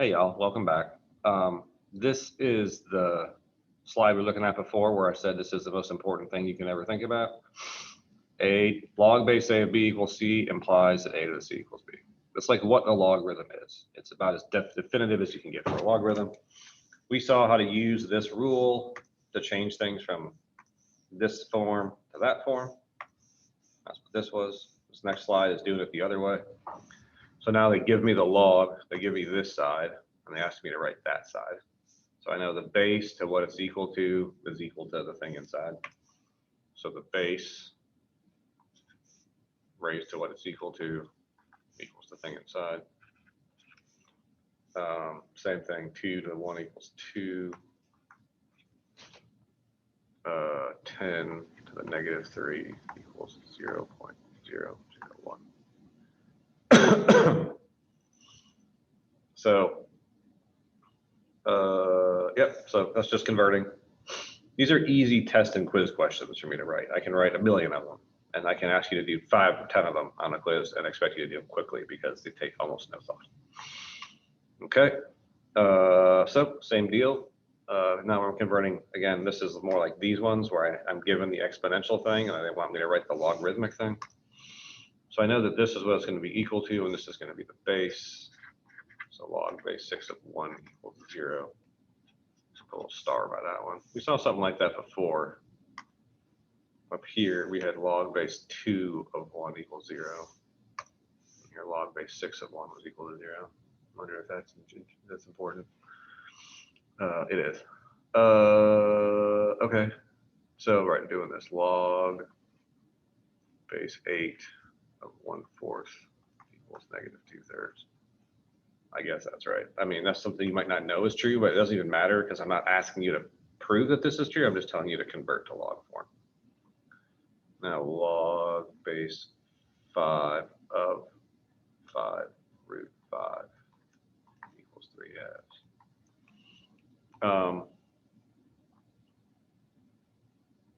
Hey y'all, welcome back. This is the slide we were looking at before where I said this is the most important thing you can ever think about. A log base A of B equals C implies that A to the C equals B. It's like what a logarithm is. It's about as definitive as you can get for a logarithm. We saw how to use this rule to change things from this form to that form. That's what this was. This next slide is doing it the other way. So now they give me the log, they give me this side, and they ask me to write that side. So I know the base to what it's equal to is equal to the thing inside. So the base raised to what it's equal to equals the thing inside. Same thing, 2 to the 1 equals 2. 10 to the negative 3 equals 0.001. So, yep, so that's just converting. These are easy test and quiz questions for me to write. I can write a million of them, and I can ask you to do 5 or 10 of them on a quiz and expect you to do them quickly because they take almost no thought. Okay, so same deal. Now we're converting, again, this is more like these ones where I'm given the exponential thing and they want me to write the logarithmic thing. So I know that this is what it's going to be equal to, and this is going to be the base. So log base 6 of 1 equals 0. Just put a little star by that one. We saw something like that before. Up here, we had log base 2 of 1 equals 0. Here, log base 6 of 1 was equal to 0. I wonder if that's important. It is. Okay. So right, doing this log base 8 of 1/4 equals negative 2/3. I guess that's right. I mean, that's something you might not know is true, but it doesn't even matter because I'm not asking you to prove that this is true. I'm just telling you to convert to log form. Now log base 5 of 5 root 5 equals 3/2.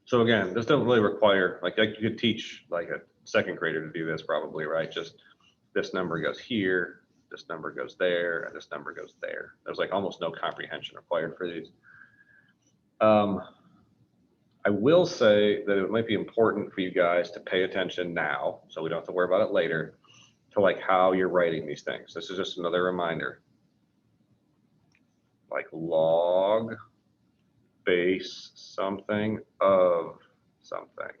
So again, this doesn't really require, like you could teach like a second grader to do this probably, right? Just this number goes here, this number goes there, and this number goes there. There's like almost no comprehension required for these. I will say that it might be important for you guys to pay attention now, so we don't have to worry about it later, to like how you're writing these things. This is just another reminder. Like log base something of something.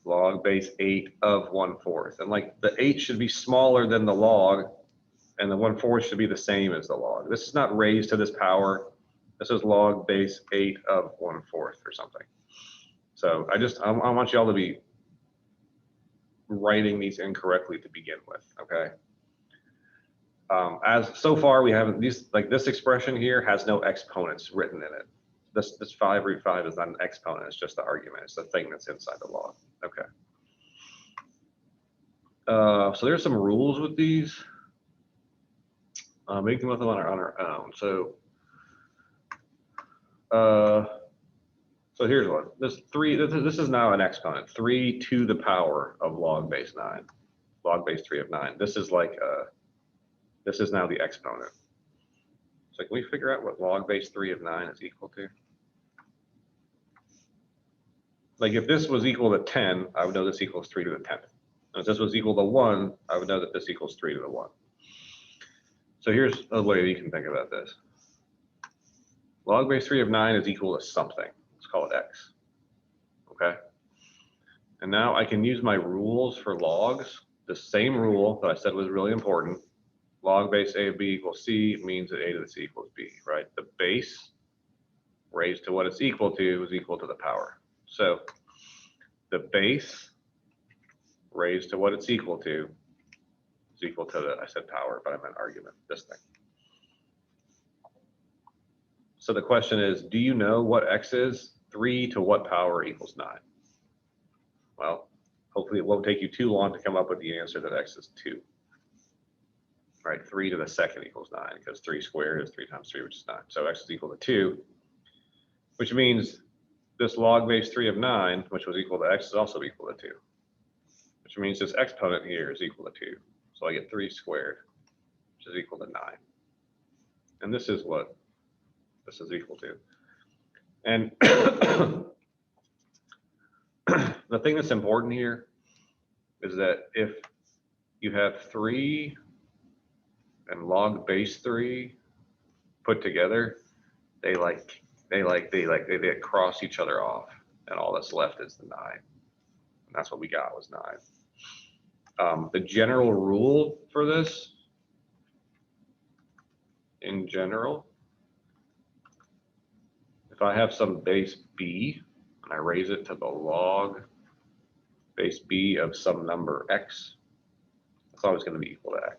Log base 8 of 1/4. And like the 8 should be smaller than the log, and the 1/4 should be the same as the log. This is not raised to this power. This is log base 8 of 1/4 or something. So I want y'all to be writing these incorrectly to begin with, okay? As so far we haven't, this expression here has no exponents written in it. This 5 root 5 is not an exponent, it's just the argument. It's the thing that's inside the log, okay? So there's some rules with these. Make them with them on our own. So here's one. This is now an exponent. 3 to the power of log base 9. Log base 3 of 9. This is like this is now the exponent. So can we figure out what log base 3 of 9 is equal to? Like if this was equal to 10, I would know this equals 3 to the 10th. And if this was equal to 1, I would know that this equals 3 to the 1. So here's a way you can think about this. Log base 3 of 9 is equal to something. Let's call it x. Okay. And now I can use my rules for logs. The same rule that I said was really important. Log base A of B equals C means that A to the C equals B, right? The base raised to what it's equal to is equal to the power. So the base raised to what it's equal to is equal to the, I said power, but I meant argument, this thing. So the question is, do you know what x is? 3 to what power equals 9? Well, hopefully it won't take you too long to come up with the answer that x is 2. Right, 3 to the second equals 9, because 3 squared is 3 times 3, which is 9. So x is equal to 2, which means this log base 3 of 9, which was equal to x, is also equal to 2, which means this exponent here is equal to 2. So I get 3 squared, which is equal to 9. And this is what this is equal to. And the thing that's important here is that if you have 3 and log base 3 put together, they cross each other off, and all that's left is the 9. And that's what we got was 9. The general rule for this, in general, if I have some base b and I raise it to the log base b of some number x, it's always going to be equal to x.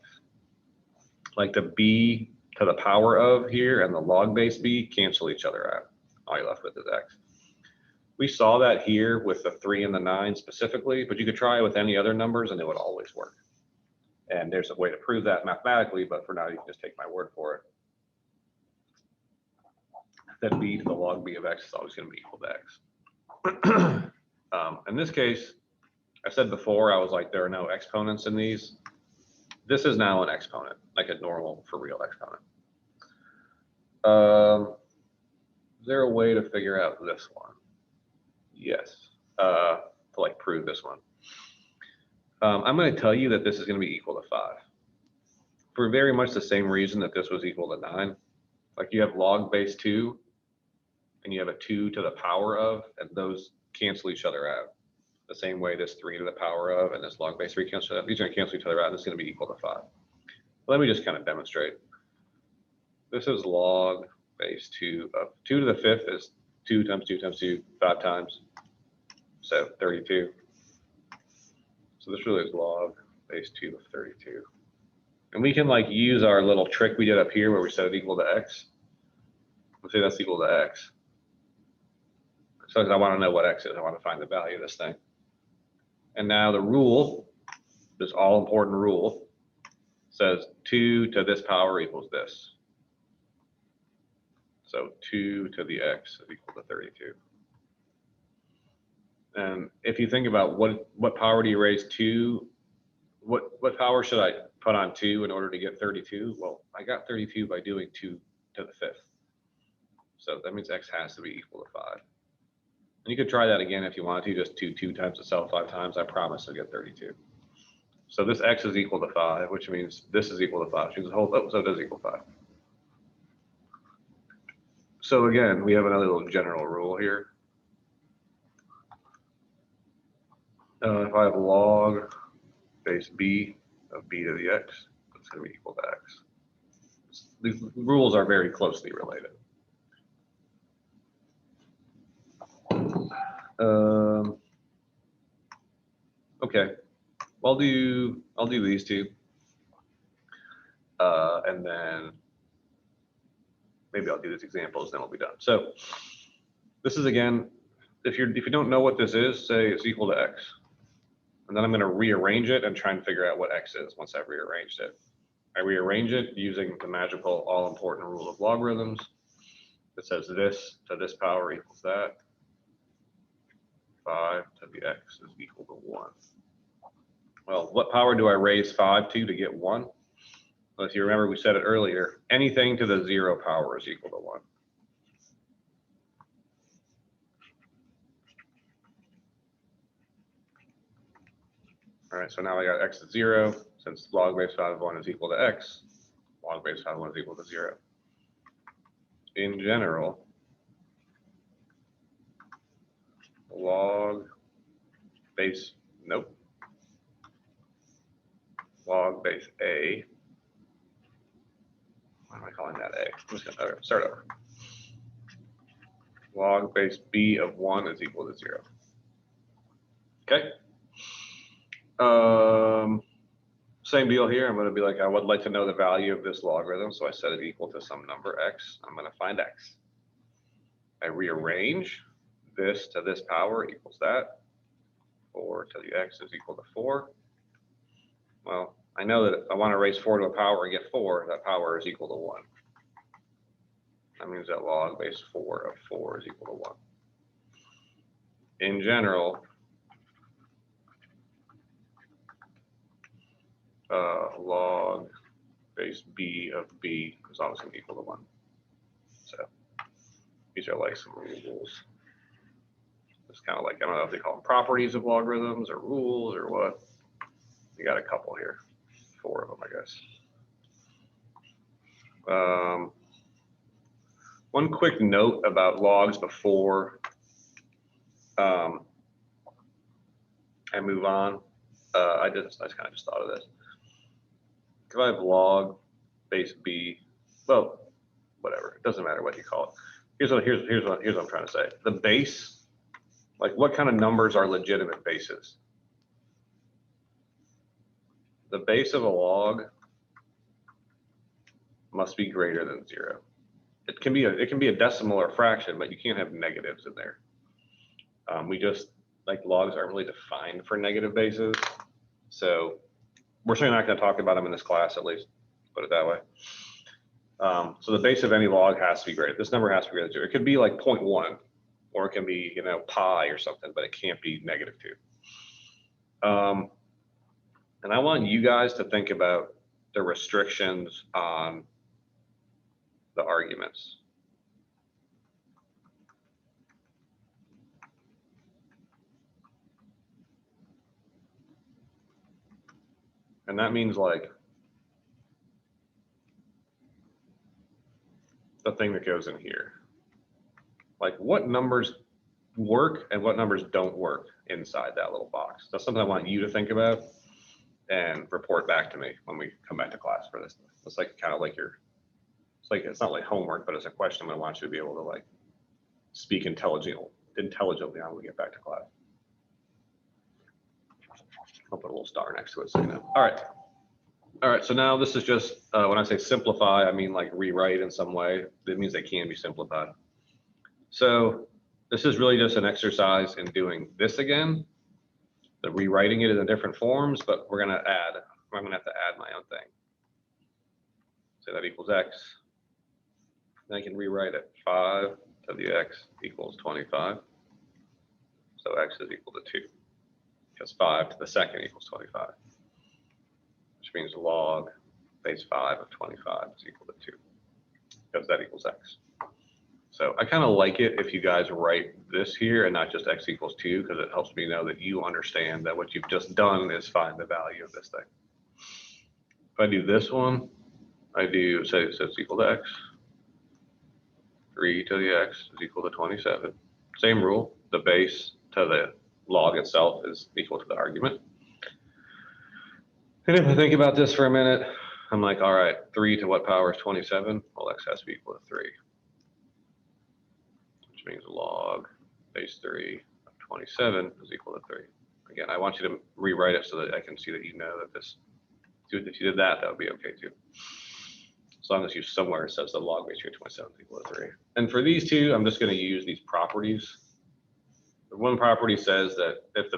Like the b to the power of here and the log base b cancel each other out. All you're left with is x. We saw that here with the 3 and the 9 specifically, but you could try it with any other numbers and it would always work. And there's a way to prove that mathematically, but for now you can just take my word for it. That b to the log b of x is always going to be equal to x. In this case, I said before, I was like, there are no exponents in these. This is now an exponent, like a normal for real exponent. Is there a way to figure out this one? Yes, to like prove this one. I'm going to tell you that this is going to be equal to 5 for very much the same reason that this was equal to 9. Like you have log base 2 and you have a 2 to the power of, and those cancel each other out. The same way this 3 to the power of and this log base 3 cancel out. These are going to cancel each other out, and this is going to be equal to 5. Let me just kind of demonstrate. This is log base 2 of 2 to the 5th is 2 times 2 times 2, 5 times. So 32. So this really is log base 2 of 32. And we can like use our little trick we did up here where we set it equal to x. Let's say that's equal to x. So I want to know what x is. I want to find the value of this thing. And now the rule, this all important rule, says 2 to this power equals this. So 2 to the x is equal to 32. And if you think about what power do you raise 2, what power should I put on 2 in order to get 32? Well, I got 32 by doing 2 to the 5th. So that means x has to be equal to 5. And you could try that again if you wanted to, just 2 times itself 5 times. I promise you'll get 32. So this x is equal to 5, which means this is equal to 5. Which means the whole, so it does equal 5. So again, we have another little general rule here. If I have log base b of b to the x, it's going to be equal to x. These rules are very closely related. Okay, I'll do these two, and then maybe I'll do these examples, then we'll be done. So this is again, if you don't know what this is, say it's equal to x, and then I'm going to rearrange it and try and figure out what x is once I've rearranged it. I rearrange it using the magical all-important rule of logarithms. It says this to this power equals that. 5 to the x is equal to 1. Well, what power do I raise 5 to get 1? Well, if you remember, we said it earlier, anything to the 0 power is equal to 1. All right, so now I got x is 0. Since log base 5 of 1 is equal to x, log base 5 of 1 is equal to 0. In general, log base, nope, log base a, why am I calling that a? I'm just going to start over. Log base b of 1 is equal to 0. Okay. Same deal here. I'm going to be like, I would like to know the value of this logarithm, so I set it equal to some number x. I'm going to find x. I rearrange this to this power equals that. 4 to the x is equal to 4. Well, I know that if I want to raise 4 to a power and get 4, that power is equal to 1. That means that log base 4 of 4 is equal to 1. In general, log base b of b is always going to equal to 1. So these are like some rules. It's kind of like, I don't know if they call them properties of logarithms or rules or what. You got a couple here, 4 of them, I guess. One quick note about logs before I move on. I kind of just thought of this. If I have log base b, well, whatever, it doesn't matter what you call it. Here's what I'm trying to say. The base, like what kind of numbers are legitimate bases? The base of a log must be greater than 0. It can be a decimal or a fraction, but you can't have negatives in there. We just, like, logs aren't really defined for negative bases. So we're certainly not going to talk about them in this class, at least, put it that way. So the base of any log has to be greater. This number has to be greater than 0. It could be like 0.1, or it can be, you know, pi or something, but it can't be negative 2. And I want you guys to think about the restrictions on the arguments. And that means like the thing that goes in here. Like what numbers work and what numbers don't work inside that little box. That's something I want you to think about and report back to me when we come back to class for this. It's like kind of like it's not like homework, but it's a question I want you to be able to like speak intelligently on when we get back to class. I'll put a little star next to it so you know. All right, so now this is just, when I say simplify, I mean like rewrite in some way. That means they can be simplified. So this is really just an exercise in doing this again, the rewriting it in different forms, but I'm gonna have to add my own thing. So that equals x. Then I can rewrite it, 5 to the x equals 25. So x is equal to 2, because 5 to the second equals 25. Which means log base 5 of 25 is equal to 2, because that equals x. So I kind of like it if you guys write this here and not just x equals 2, because it helps me know that you understand that what you've just done is find the value of this thing. If I do this one, I do say it's equal to x. 3 to the x is equal to 27. Same rule, the base to the log itself is equal to the argument. And if I think about this for a minute, I'm like, all right, 3 to what power is 27? Well, x has to be equal to 3, which means log base 3 of 27 is equal to 3. Again, I want you to rewrite it so that I can see that you know that this, if you did that, that would be okay too. As long as you somewhere it says the log base 3 of 27 is equal to 3. And for these two, I'm just going to use these properties. One property says that if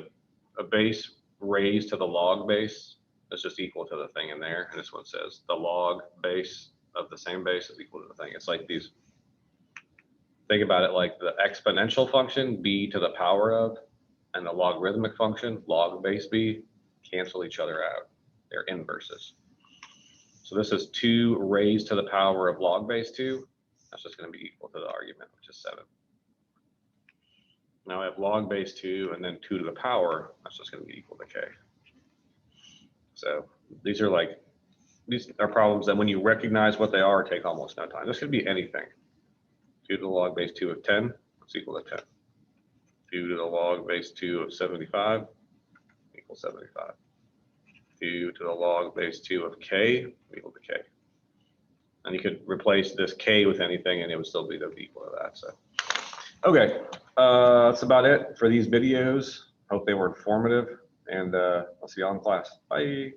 a base raised to the log base, it's just equal to the thing in there. And this one says the log base of the same base is equal to the thing. It's like these, think about it like the exponential function, b to the power of, and the logarithmic function, log base b, cancel each other out. They're inverses. So this is 2 raised to the power of log base 2. That's just going to be equal to the argument, which is 7. Now I have log base 2 and then 2 to the power. That's just going to be equal to k. So these are problems that when you recognize what they are, take almost no time. This could be anything. 2 to the log base 2 of 10, that's equal to 10. 2 to the log base 2 of 75 equals 75. 2 to the log base 2 of k equal to k. And you could replace this k with anything and it would still be equal to that. So, okay, that's about it for these videos. Hope they were informative, and I'll see you all in class. Bye.